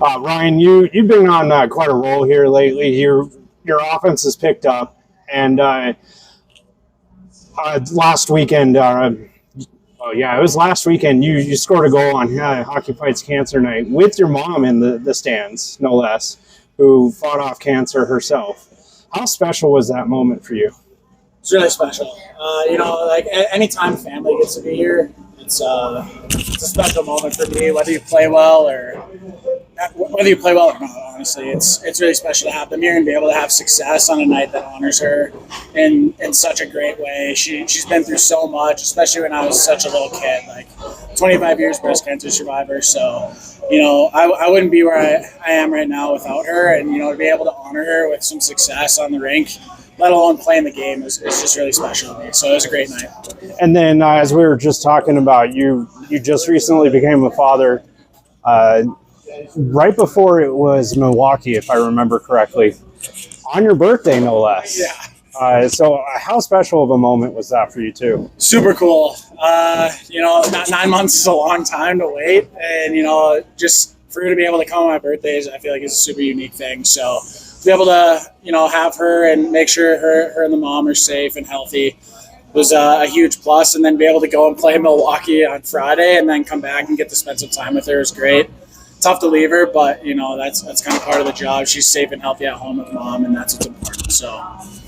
Ryan, you've been on quite a roll here lately. Your offense has picked up, and last weekend, it was last weekend. You scored a goal on Hockey Fights Cancer Night with your mom in the stands, no less, who fought off cancer herself. How special was that moment for you? It's really special. Like anytime family gets to be here, it's a special moment for me. Whether you play well or not, honestly, it's really special to have them here and be able to have success on a night that honors her in such a great way. She's been through so much, especially when I was such a little kid, like 25 years breast cancer survivor. So, I wouldn't be where I am right now without her, and to be able to honor her with some success on the rink, let alone playing the game, is just really special to me. So it was a great night. And then, as we were just talking about, you just recently became a father. Right before it was Milwaukee, if I remember correctly, on your birthday, no less. Yeah. So how special of a moment was that for you, too? Super cool. 9 months is a long time to wait. And, just for her to be able to come on my birthdays, I feel like it's a super unique thing. So to be able to, have her and make sure her and the mom are safe and healthy was a huge plus. And then be able to go and play Milwaukee on Friday and then come back and get to spend some time with her is great. Tough to leave her, but that's kind of part of the job. She's safe and healthy at home with mom, and that's what's important. So,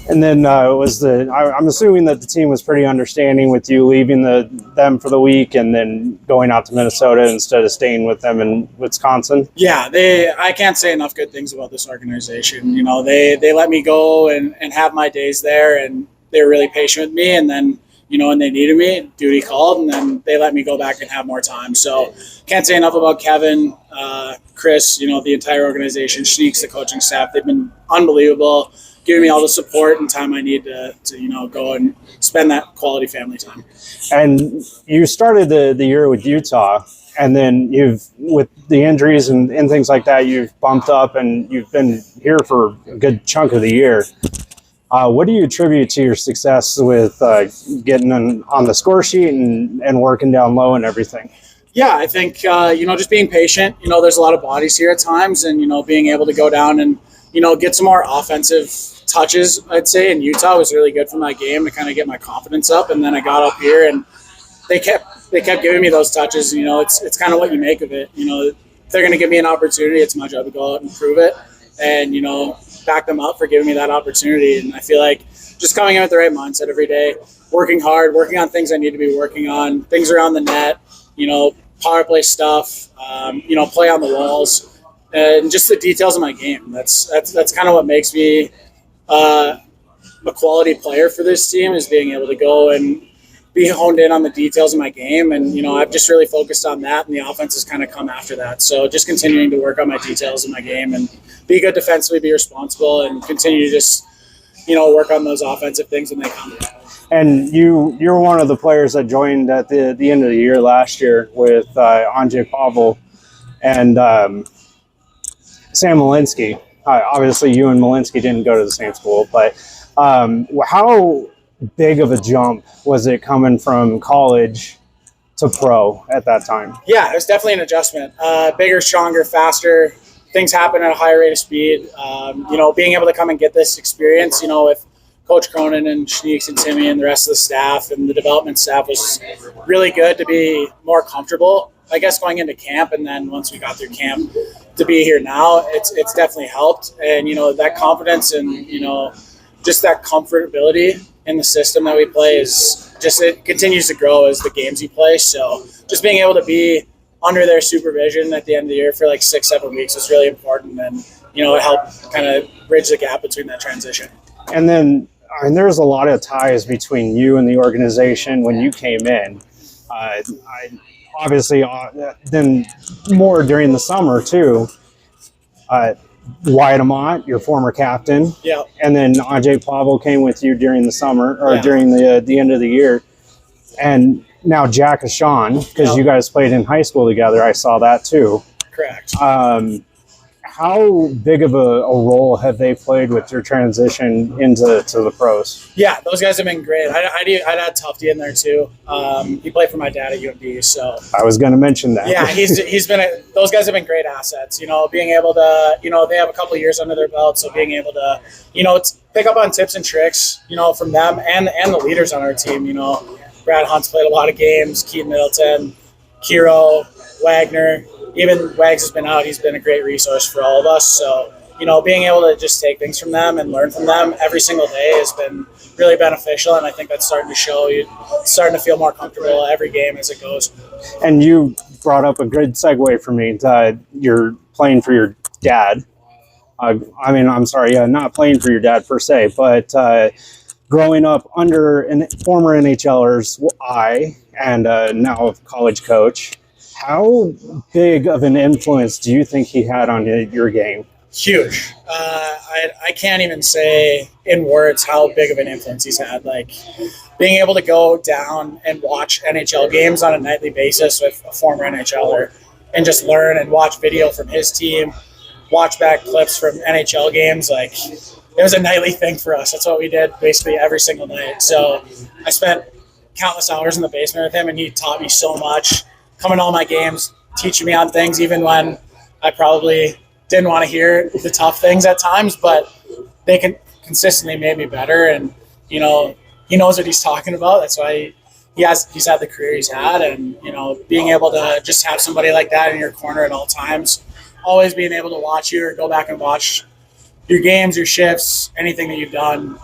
and then I'm assuming that the team was pretty understanding with you leaving them for the week and then going out to Minnesota instead of staying with them in Wisconsin. Yeah, I can't say enough good things about this organization. They let me go and have my days there, and they were really patient with me. And then when they needed me, duty called, and then they let me go back and have more time. So can't say enough about Kevin, Chris, the entire organization, Schneeks, the coaching staff. They've been unbelievable, giving me all the support and time I need to go and spend that quality family time. And you started the year with Utah, and then with the injuries and things like that, you've bumped up and you've been here for a good chunk of the year. What do you attribute to your success with getting on the score sheet and working down low and everything? Yeah, I think, just being patient. There's a lot of bodies here at times, and, being able to go down and, get some more offensive touches, I'd say, in Utah was really good for my game to kind of get my confidence up. And then I got up here and they kept giving me those touches. It's kind of what you make of it. If they're going to give me an opportunity, it's my job to go out and prove it and, back them up for giving me that opportunity. And I feel like just coming in with the right mindset every day, working hard, working on things I need to be working on, things around the net, power play stuff, play on the walls, and just the details of my game. That's kind of what makes me a quality player for this team, is being able to go and be honed in on the details of my game. And, I've just really focused on that, and the offense has kind of come after that. So just continuing to work on my details of my game and be good defensively, be responsible, and continue to just, work on those offensive things when they come. And you're one of the players that joined at the end of the year last year with Andrzej Pavel and Sam Malinsky. Obviously, you and Malinsky didn't go to the same school, but how big of a jump was it coming from college to pro at that time? Yeah, it was definitely an adjustment. Bigger, stronger, faster. Things happen at a higher rate of speed. Being able to come and get this experience, with Coach Cronin and Schneeks and Timmy and the rest of the staff and the development staff was really good to be more comfortable, I guess, going into camp. And then once we got through camp to be here now, it's definitely helped. And, that confidence and, just that comfortability in the system that we play it continues to grow as the games you play. So just being able to be under their supervision at the end of the year for like 6-7 weeks was really important. And, it helped kind of bridge the gap between that transition. And then, there's a lot of ties between you and the organization when you came in. Obviously, then more during the summer too. Wyatt Amott, your former captain. Yeah. And then Andrzej Pavel came with you during the summer or during the end of the year. And now Jack and Sean, because you guys played in high school together. I saw that too. Correct. how big of a role have they played with your transition into the pros? Yeah, those guys have been great. I'd add Tufty in there too. He played for my dad at UMD, so I was going to mention that. yeah, he's been those guys have been great assets. Being able to, they have a couple of years under their belt, so being able to, pick up on tips and tricks, from them and the leaders on our team. Brad Hunt's played a lot of games. Keaton Middleton, Kiro, Wagner. Even Wags has been out. He's been a great resource for all of us. So, being able to just take things from them and learn from them every single day has been really beneficial. And I think that's starting to show. You're starting to feel more comfortable every game as it goes. And you brought up a good segue for me. You're playing for your dad. I'm sorry, not playing for your dad per se, but growing up under former NHLer's eye and now a college coach, how big of an influence do you think he had on your game? Huge. I can't even say in words how big of an influence he's had. Like being able to go down and watch NHL games on a nightly basis with a former NHLer and just learn and watch video from his team, watch back clips from NHL games. Like it was a nightly thing for us. That's what we did basically every single night. So I spent countless hours in the basement with him, and he taught me so much. Coming to all my games, teaching me on things, even when I probably didn't want to hear the tough things at times, but they consistently made me better. And, he knows what he's talking about. That's why he's had the career he's had. And, being able to just have somebody like that in your corner at all times, always being able to watch you or go back and watch your games, your shifts, anything that you've done,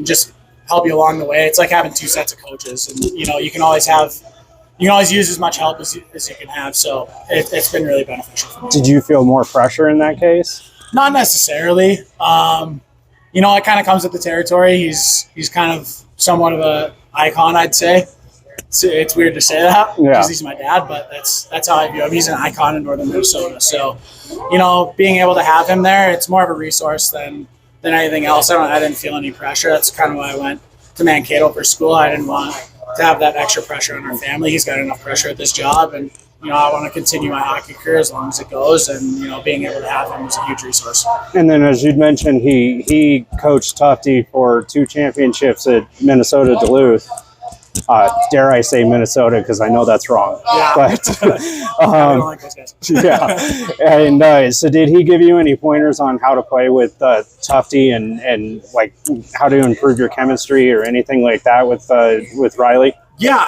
just help you along the way. It's like having two sets of coaches, and, you can always use as much help as you can have. So it's been really beneficial for me. Did you feel more pressure in that case? Not necessarily. It kind of comes with the territory. He's kind of somewhat of an icon, I'd say. It's weird to say that because he's my dad, but that's how I view him. He's an icon in northern Minnesota. So, being able to have him there, it's more of a resource than anything else. I didn't feel any pressure. That's kind of why I went to Mankato for school. I didn't want to have that extra pressure on our family. He's got enough pressure at this job, and I want to continue my hockey career as long as it goes. And being able to have him was a huge resource. And then, as you'd mentioned, he coached Tufty for 2 championships at Minnesota Duluth. Dare I say Minnesota, because I know that's wrong. Yeah. But I don't like those guys. yeah. And so, did he give you any pointers on how to play with Tufty and like how to improve your chemistry or anything like that with Riley? Yeah,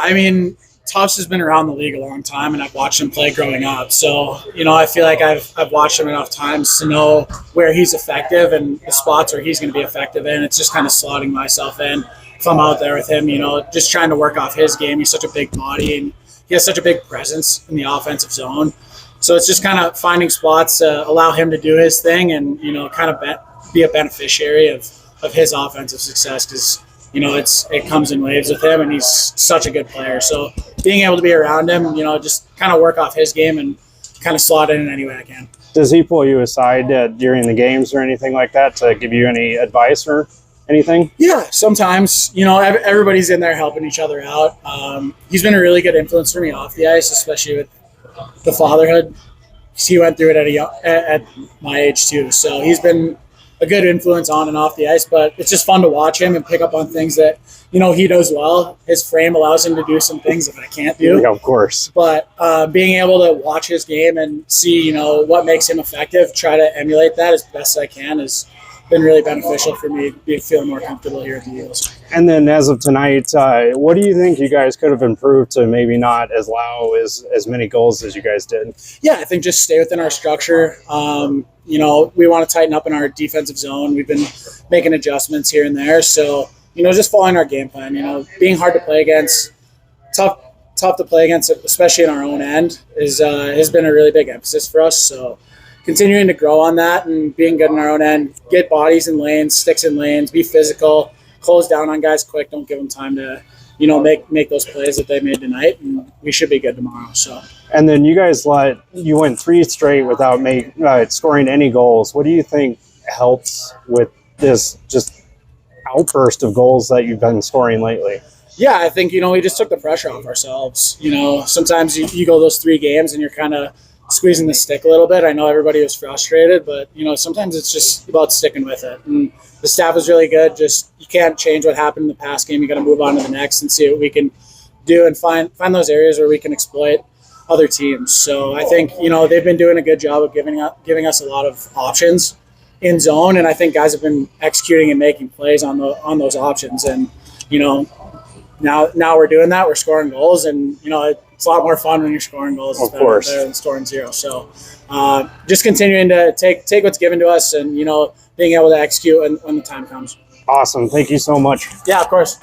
Tufts has been around the league a long time, and I've watched him play growing up. So, I feel like I've watched him enough times to know where he's effective and the spots where he's going to be effective in. It's just kind of slotting myself in if I'm out there with him, just trying to work off his game. He's such a big body, and he has such a big presence in the offensive zone. So it's just kind of finding spots to allow him to do his thing and, kind of be a beneficiary of his offensive success because, it comes in waves with him, and he's such a good player. So being able to be around him, just kind of work off his game and kind of slot in any way I can. Does he pull you aside during the games or anything like that to give you any advice or anything? Yeah, sometimes. Everybody's in there helping each other out. He's been a really good influence for me off the ice, especially with the fatherhood. He went through it at my age too. So he's been a good influence on and off the ice, but it's just fun to watch him and pick up on things that, he does well. His frame allows him to do some things that I can't do. Yeah, of course. But being able to watch his game and see, what makes him effective, try to emulate that as best I can is been really beneficial for me to feel more comfortable here at the Eagles. And then as of tonight, what do you think you guys could have improved to maybe not allow as many goals as you guys did? Yeah, I think just stay within our structure. We want to tighten up in our defensive zone. We've been making adjustments here and there. So, just following our game plan, being hard to play against, tough to play against, especially in our own end, has been a really big emphasis for us. So continuing to grow on that and being good in our own end, get bodies in lanes, sticks in lanes, be physical, close down on guys quick, don't give them time to, make those plays that they made tonight, and we should be good tomorrow. So. And then you guys you went 3 straight without scoring any goals. What do you think helps with this just outburst of goals that you've been scoring lately? Yeah, I think, we just took the pressure off ourselves. Sometimes you go those 3 games and you're kind of squeezing the stick a little bit. I know everybody was frustrated, but sometimes it's just about sticking with it. And the staff is really good. Just you can't change what happened in the past game. You got to move on to the next and see what we can do and find those areas where we can exploit other teams. So I think they've been doing a good job of giving us a lot of options in zone, and I think guys have been executing and making plays on those options. And now we're doing that. We're scoring goals, and it's a lot more fun when you're scoring goals. It's better than scoring zero. So just continuing to take what's given to us, and being able to execute when the time comes. Awesome. Thank you so much. Yeah, of course.